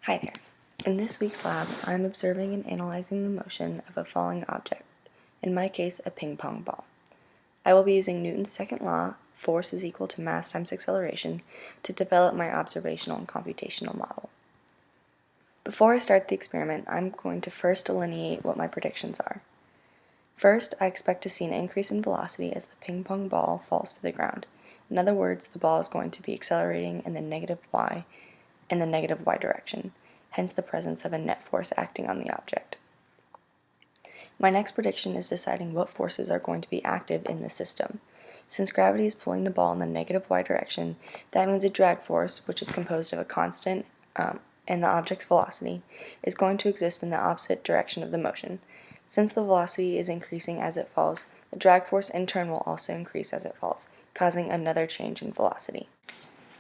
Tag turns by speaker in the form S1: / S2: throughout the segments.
S1: Hi there. In this week's lab, I'm observing and analyzing the motion of a falling object, in my case a ping pong ball. I will be using Newton's second law, force is equal to mass times acceleration, to develop my observational and computational model. Before I start the experiment, I'm going to first delineate what my predictions are. First, I expect to see an increase in velocity as the ping pong ball falls to the ground. In other words, the ball is going to be accelerating in the negative y direction, hence the presence of a net force acting on the object. My next prediction is deciding what forces are going to be active in the system. Since gravity is pulling the ball in the negative y direction, that means a drag force, which is composed of a constant and the object's velocity, is going to exist in the opposite direction of the motion. Since the velocity is increasing as it falls, the drag force in turn will also increase as it falls, causing another change in velocity.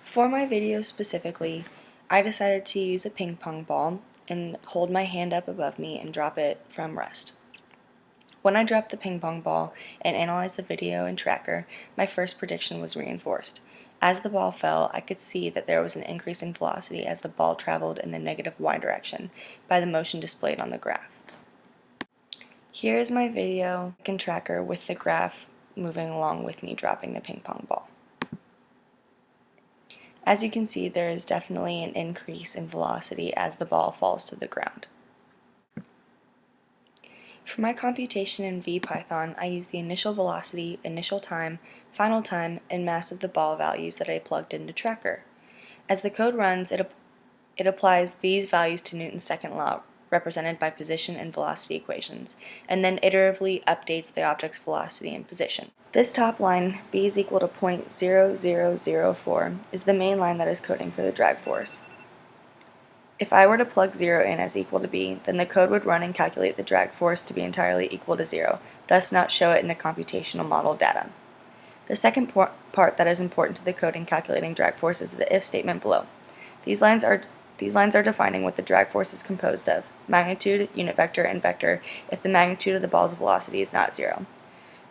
S1: For my video specifically, I decided to use a ping pong ball and hold my hand up above me and drop it from rest. When I dropped the ping pong ball and analyzed the video and tracker, my first prediction was reinforced. As the ball fell, I could see that there was an increase in velocity as the ball traveled in the negative y direction by the motion displayed on the graph. Here is my video and tracker with the graph moving along with me dropping the ping pong ball. As you can see, there is definitely an increase in velocity as the ball falls to the ground. For my computation in VPython, I use the initial velocity, initial time, final time, and mass of the ball values that I plugged into Tracker. As the code runs, it applies these values to Newton's second law, represented by position and velocity equations, and then iteratively updates the object's velocity and position. This top line, b is equal to 0.0004, is the main line that is coding for the drag force. If I were to plug 0 in as equal to b, then the code would run and calculate the drag force to be entirely equal to 0, thus not show it in the computational model data. The second part that is important to the code in calculating drag force is the if statement below. These lines are defining what the drag force is composed of: magnitude, unit vector, and vector if the magnitude of the ball's velocity is not 0.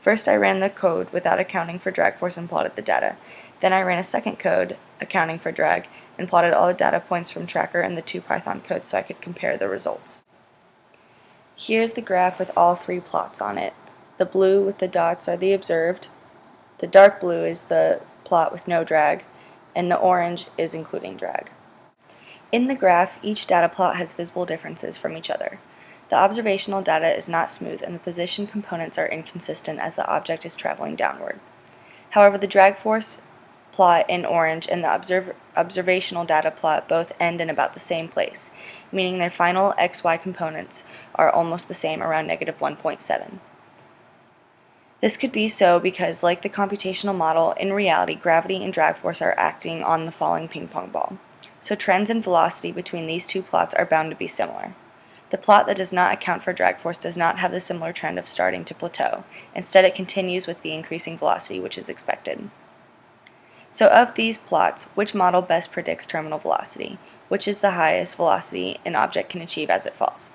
S1: First I ran the code without accounting for drag force and plotted the data. Then I ran a second code accounting for drag and plotted all the data points from Tracker and the two Python codes so I could compare the results. Here's the graph with all three plots on it. The blue with the dots are the observed, the dark blue is the plot with no drag, and the orange is including drag. In the graph, each data plot has visible differences from each other. The observational data is not smooth and the position components are inconsistent as the object is traveling downward. However, the drag force plot in orange and the observational data plot both end in about the same place, meaning their final xy components are almost the same, around negative 1.7. This could be so because, like the computational model, in reality gravity and drag force are acting on the falling ping pong ball. So trends in velocity between these two plots are bound to be similar. The plot that does not account for drag force does not have the similar trend of starting to plateau. Instead, it continues with the increasing velocity which is expected. So of these plots, which model best predicts terminal velocity? Which is the highest velocity an object can achieve as it falls?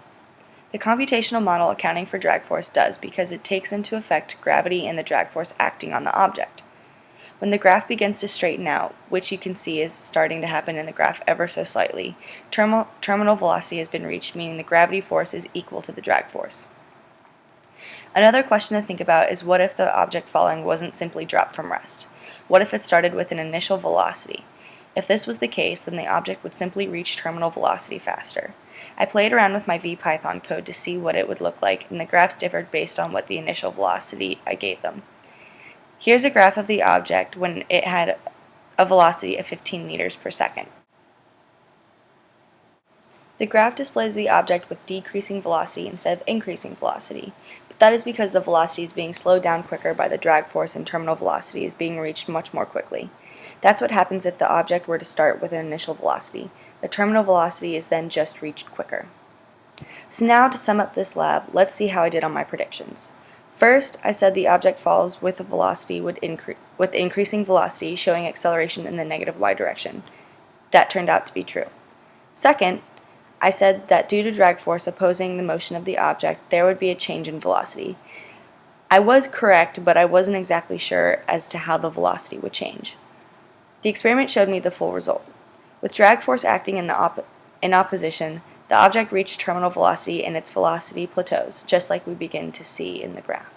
S1: The computational model accounting for drag force does, because it takes into effect gravity and the drag force acting on the object. When the graph begins to straighten out, which you can see is starting to happen in the graph ever so slightly, terminal velocity has been reached, meaning the gravity force is equal to the drag force. Another question to think about is, what if the object falling wasn't simply dropped from rest? What if it started with an initial velocity? If this was the case, then the object would simply reach terminal velocity faster. I played around with my VPython code to see what it would look like, and the graphs differed based on what the initial velocity I gave them. Here's a graph of the object when it had a velocity of 15 meters per second. The graph displays the object with decreasing velocity instead of increasing velocity, but that is because the velocity is being slowed down quicker by the drag force and terminal velocity is being reached much more quickly. That's what happens if the object were to start with an initial velocity. The terminal velocity is then just reached quicker. So now, to sum up this lab, let's see how I did on my predictions. First, I said the object falls with increasing velocity, showing acceleration in the negative y direction. That turned out to be true. Second, I said that due to drag force opposing the motion of the object, there would be a change in velocity. I was correct, but I wasn't exactly sure as to how the velocity would change. The experiment showed me the full result. With drag force acting in the In opposition, the object reached terminal velocity and its velocity plateaus, just like we begin to see in the graph.